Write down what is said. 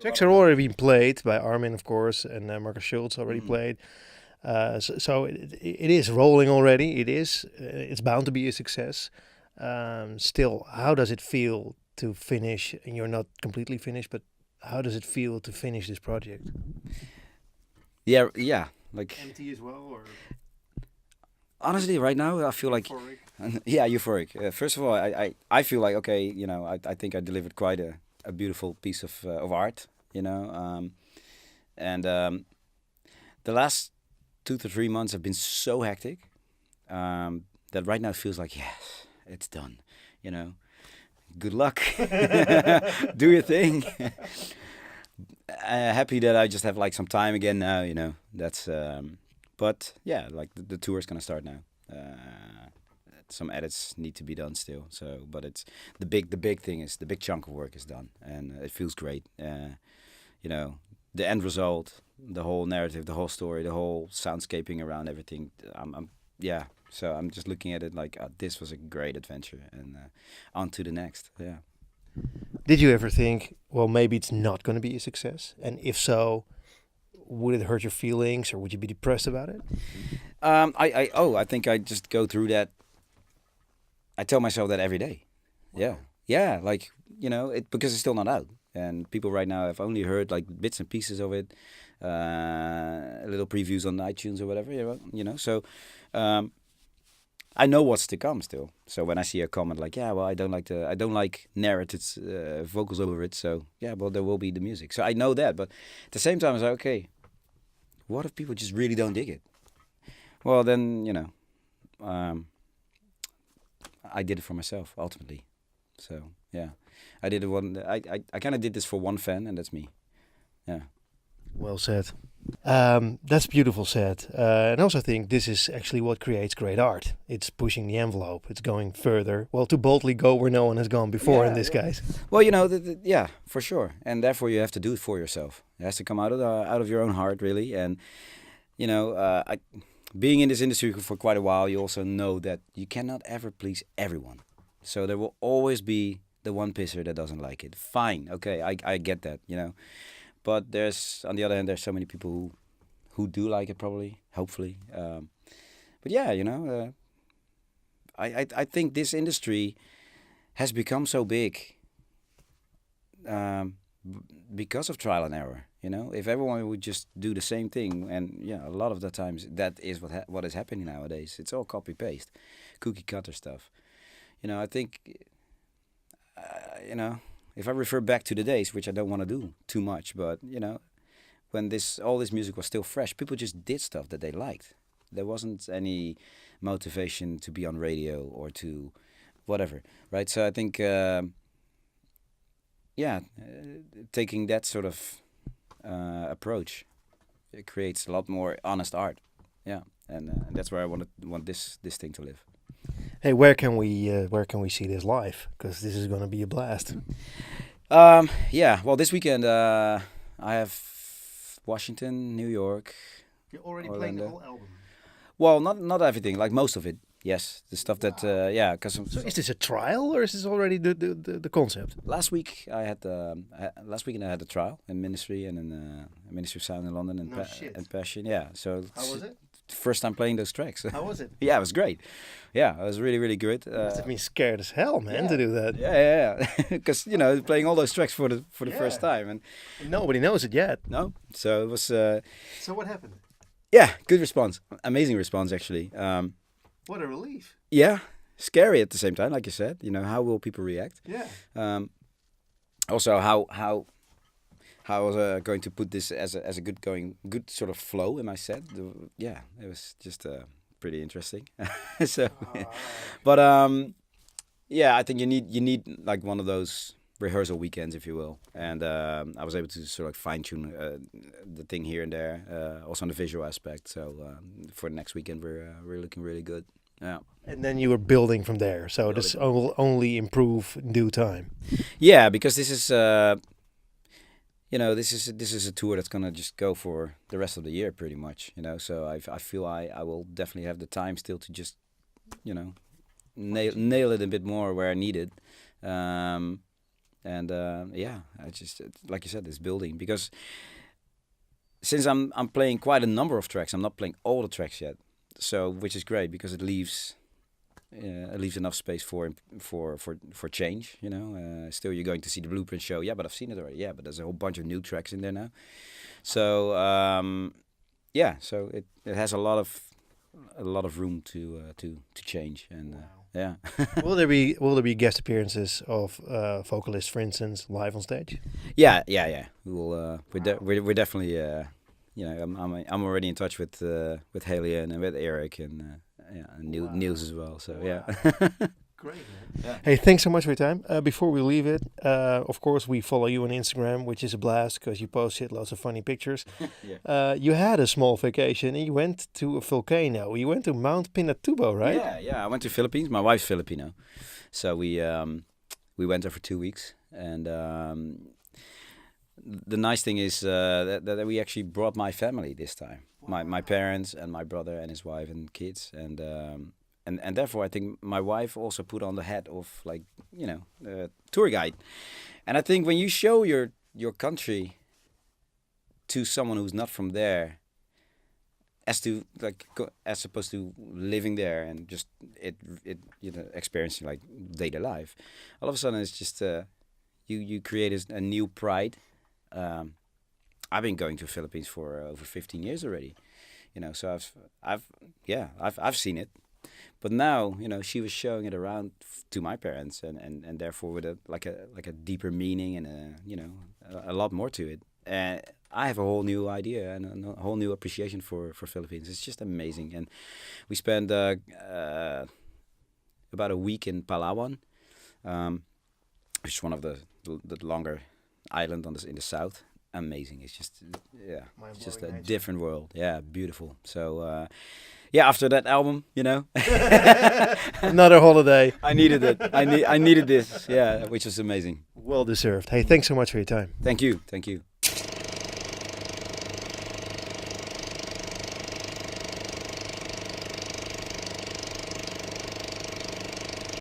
Tracks are already been played by Armin, of course, and Marcus Schultz already played. So it is rolling already. It's bound to be a success. Still, how does it feel to finish? And you're not completely finished, but how does it feel to finish this project? Yeah, like Empty as well, or honestly, right now I feel like euphoric? yeah, euphoric. First of all, I feel like okay, I think I delivered quite a beautiful piece of art, and the last 2 to 3 months have been so hectic that right now it feels like yes, it's done. You know, good luck, do your thing. Happy that I just have like some time again now. That's. But yeah, like the tour is gonna start now. Some edits need to be done still. So, but it's the big thing is the big chunk of work is done, and it feels great. You know, the end result, the whole narrative, the whole story, the whole soundscaping around everything. Yeah. So I'm just looking at it like this was a great adventure, and on to the next. Yeah. Did you ever think, well, maybe it's not going to be a success? And if so, would it hurt your feelings, or would you be depressed about it? I think I just go through that. I tell myself that every day. Yeah, yeah, like it because it's still not out, and people right now have only heard like bits and pieces of it, little previews on iTunes or whatever. So I know what's to come still. So when I see a comment like, yeah, well, I don't like narrated vocals over it. So yeah, well, there will be the music. So I know that, but at the same time, I was like, okay, what if people just really don't dig it? Well, then I did it for myself ultimately. So yeah, I did it one. I kind of did this for one fan, and that's me. Yeah. Well said. That's beautiful said. And I also think this is actually what creates great art. It's pushing the envelope. It's going further. Well, to boldly go where no one has gone before in this case. Well, yeah, for sure. And therefore, you have to do it for yourself. It has to come out of your own heart, really. And being in this industry for quite a while, you also know that you cannot ever please everyone. So there will always be the one pisser that doesn't like it. Fine, okay, I get that, But on the other hand, there's so many people who do like it, probably, hopefully. But yeah, I think this industry has become so big because of trial and error. If everyone would just do the same thing, and yeah, a lot of the times that is what is happening nowadays. It's all copy paste, cookie cutter stuff. I think, if I refer back to the days, which I don't want to do too much, but when all this music was still fresh, people just did stuff that they liked. There wasn't any motivation to be on radio or to whatever, right? So I think, taking that sort of approach, it creates a lot more honest art. Yeah, and that's where I want this thing to live. Hey, where can we see this live? Because this is going to be a blast. Yeah, well, this weekend I have Washington, New York. You're already Orlando. playing the whole album. Well, not everything, like most of it. Yes, the stuff that because So is this a trial, or is this already the concept? last weekend I had a trial in Ministry and in Ministry of Sound in London and, No shit. and Passion. Yeah, so How was it? first time playing those tracks. How was it? Yeah, it was great. Yeah, it was really really good. Must have been scared as hell, man, to do that. Yeah, because playing all those tracks for the Yeah. first time and Nobody knows it yet. no, so it was So what happened? yeah, good response, amazing response actually. What a relief. Yeah, scary at the same time, like you said. How will people react? Yeah. Also, how I was going to put this as a good sort of flow in my set. Yeah, it was just pretty interesting. So, but yeah, I think you need like one of those rehearsal weekends, if you will. And I was able to sort of fine tune the thing here and there, also on the visual aspect. So for the next weekend, we're looking really good. Yeah. And then you were building from there. So this will only improve in due time. Yeah, because this is this is a tour that's gonna just go for the rest of the year, pretty much. So I feel I will definitely have the time still to just nail it a bit more where I need it. And yeah, I just like you said, it's building because since I'm playing quite a number of tracks, I'm not playing all the tracks yet. So which is great because it leaves enough space for change. You know, still you're going to see the Blueprint show. Yeah, but I've seen it already. Yeah, but there's a whole bunch of new tracks in there now. So yeah, so it has a lot of room to change and yeah. Will there be guest appearances of vocalists, for instance, live on stage? Yeah. We will. We're definitely. You know, I'm already in touch with Haley and with Eric and Niels as well. So yeah. Great, man. Yeah. Hey, thanks so much for your time. Before we leave it, of course, we follow you on Instagram, which is a blast because you post lots of funny pictures. Yeah. You had a small vacation and you went to a volcano. You went to Mount Pinatubo, right? Yeah. I went to Philippines. My wife's Filipino, so we went there for 2 weeks. And the nice thing is that we actually brought my family this time. My parents and my brother and his wife and kids and therefore I think my wife also put on the hat of like tour guide, and I think when you show your country to someone who's not from there, as opposed to living there and just it experiencing like daily life, all of a sudden it's just you create a new pride. I've been going to Philippines for over 15 years already, so I've seen it, but now she was showing it around to my parents and therefore with a deeper meaning and a lot more to it. And I have a whole new idea and a whole new appreciation for Philippines. It's just amazing, and we spent about a week in Palawan, which is one of the longer island in the south. Amazing. It's just it's just a different world. Yeah, beautiful. So after that album, another holiday. I needed it. I needed this. Yeah, which was amazing. Well deserved. Hey, thanks so much for your time. Thank you.